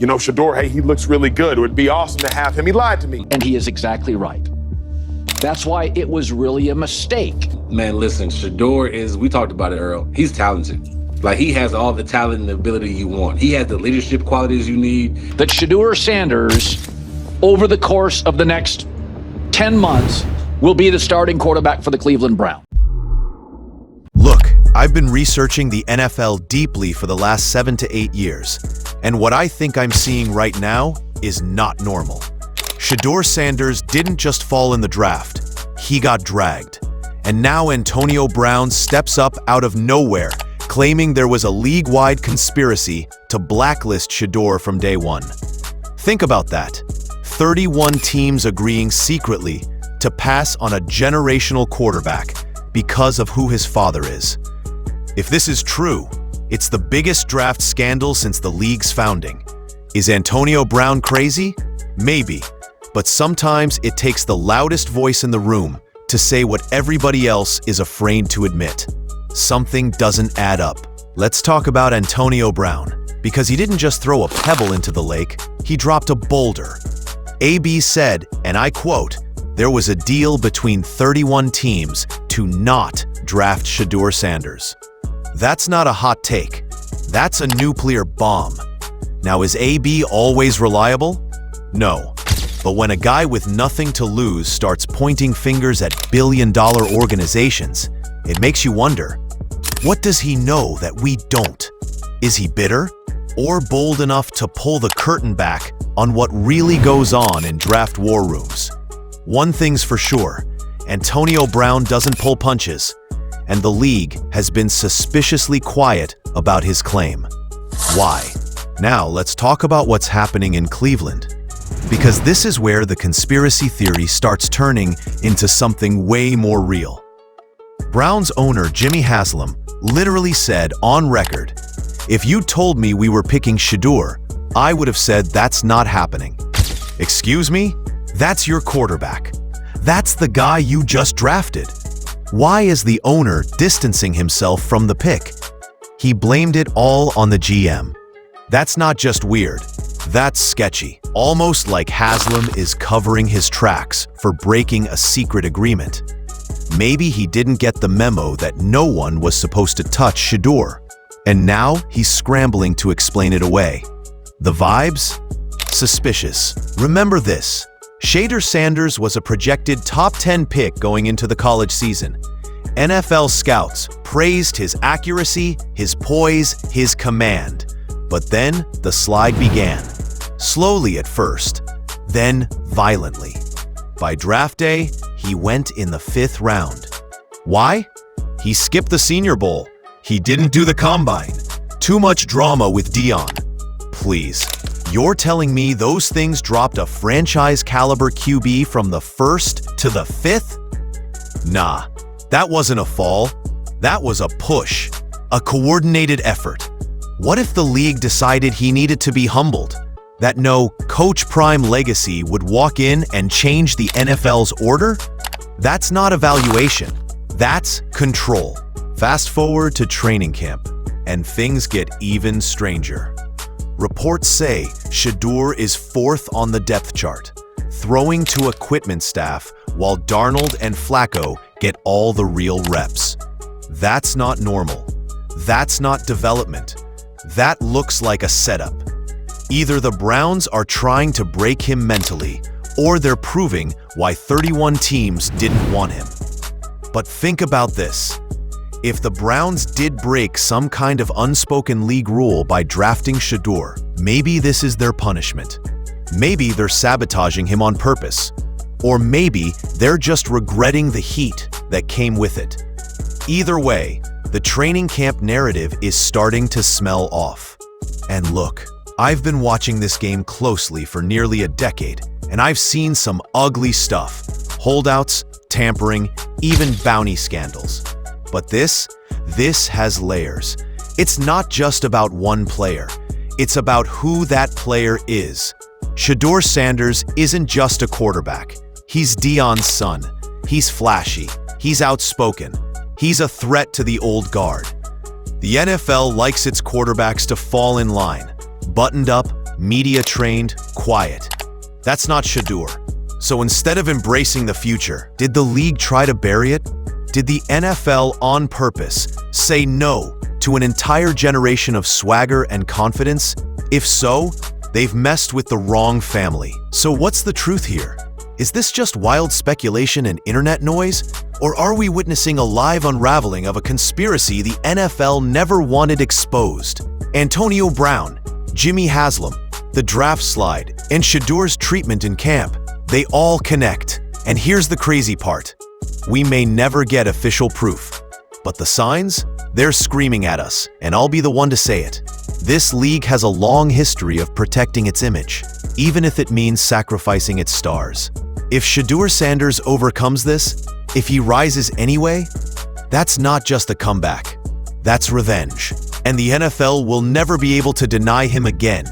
you know, Shedeur, hey, he looks really good. It would be awesome to have him. He lied to me. And he is exactly right. That's why it was really a mistake. Man, listen, Shedeur is, we talked about it, Earl, he's talented. Like, he has all the talent and ability you want. He has the leadership qualities you need. That Shedeur Sanders, over the course of the next 10 months, will be the starting quarterback for the Cleveland Browns. Look, I've been researching the NFL deeply for the last 7 to 8 years, and what I think I'm seeing right now is not normal. Shedeur Sanders didn't just fall in the draft, he got dragged. And now Antonio Brown steps up out of nowhere, claiming there was a league-wide conspiracy to blacklist Shedeur from day one. Think about that. 31 teams agreeing secretly to pass on a generational quarterback because of who his father is. If this is true, it's the biggest draft scandal since the league's founding. Is Antonio Brown crazy? Maybe. But sometimes it takes the loudest voice in the room to say what everybody else is afraid to admit. Something doesn't add up. Let's talk about Antonio Brown, because he didn't just throw a pebble into the lake, he dropped a boulder. AB said, and I quote, "There was a deal between 31 teams to not draft Shedeur Sanders." That's not a hot take. That's a nuclear bomb. Now, is AB always reliable? No. But when a guy with nothing to lose starts pointing fingers at billion-dollar organizations, it makes you wonder, what does he know that we don't? Is he bitter? Or bold enough to pull the curtain back on what really goes on in draft war rooms? One thing's for sure, Antonio Brown doesn't pull punches, and the league has been suspiciously quiet about his claim. Why? Now let's talk about what's happening in Cleveland, because this is where the conspiracy theory starts turning into something way more real. Browns owner Jimmy Haslam literally said on record, "If you told me we were picking Shedeur, I would have said that's not happening." Excuse me? That's your quarterback. That's the guy you just drafted. Why is the owner distancing himself from the pick? He blamed it all on the GM. That's not just weird. That's sketchy. Almost like Haslam is covering his tracks for breaking a secret agreement. Maybe he didn't get the memo that no one was supposed to touch Shedeur, and now he's scrambling to explain it away. The vibes? Suspicious. Remember this. Shedeur Sanders was a projected top 10 pick going into the college season. NFL scouts praised his accuracy, his poise, his command. But then the slide began. Slowly at first, then violently. By draft day, he went in the 5th round. Why? He skipped the Senior Bowl. He didn't do the combine. Too much drama with Dion. Please, you're telling me those things dropped a franchise-caliber QB from the 1st to the 5th? Nah, that wasn't a fall. That was a push, a coordinated effort. What if the league decided he needed to be humbled? That no Coach Prime legacy would walk in and change the NFL's order? That's not evaluation. That's control. Fast forward to training camp, and things get even stranger. Reports say Shedeur is 4th on the depth chart, throwing to equipment staff while Darnold and Flacco get all the real reps. That's not normal. That's not development. That looks like a setup. Either the Browns are trying to break him mentally, or they're proving why 31 teams didn't want him. But think about this. If the Browns did break some kind of unspoken league rule by drafting Shedeur, maybe this is their punishment. Maybe they're sabotaging him on purpose. Or maybe they're just regretting the heat that came with it. Either way, the training camp narrative is starting to smell off. And look, I've been watching this game closely for nearly a decade, and I've seen some ugly stuff. Holdouts, tampering, even bounty scandals. But this has layers. It's not just about one player. It's about who that player is. Shedeur Sanders isn't just a quarterback. He's Dion's son. He's flashy. He's outspoken. He's a threat to the old guard. The NFL likes its quarterbacks to fall in line, buttoned up, media-trained, quiet. That's not Shedeur. So instead of embracing the future, did the league try to bury it? Did the NFL on purpose say no to an entire generation of swagger and confidence? If so, they've messed with the wrong family. So what's the truth here? Is this just wild speculation and internet noise? Or are we witnessing a live unraveling of a conspiracy the NFL never wanted exposed? Antonio Brown, Jimmy Haslam, the draft slide, and Shedeur's treatment in camp, they all connect. And here's the crazy part. We may never get official proof, but the signs, they're screaming at us, and I'll be the one to say it. This league has a long history of protecting its image, even if it means sacrificing its stars. If Shedeur Sanders overcomes this, if he rises anyway, that's not just a comeback. That's revenge. And the NFL will never be able to deny him again.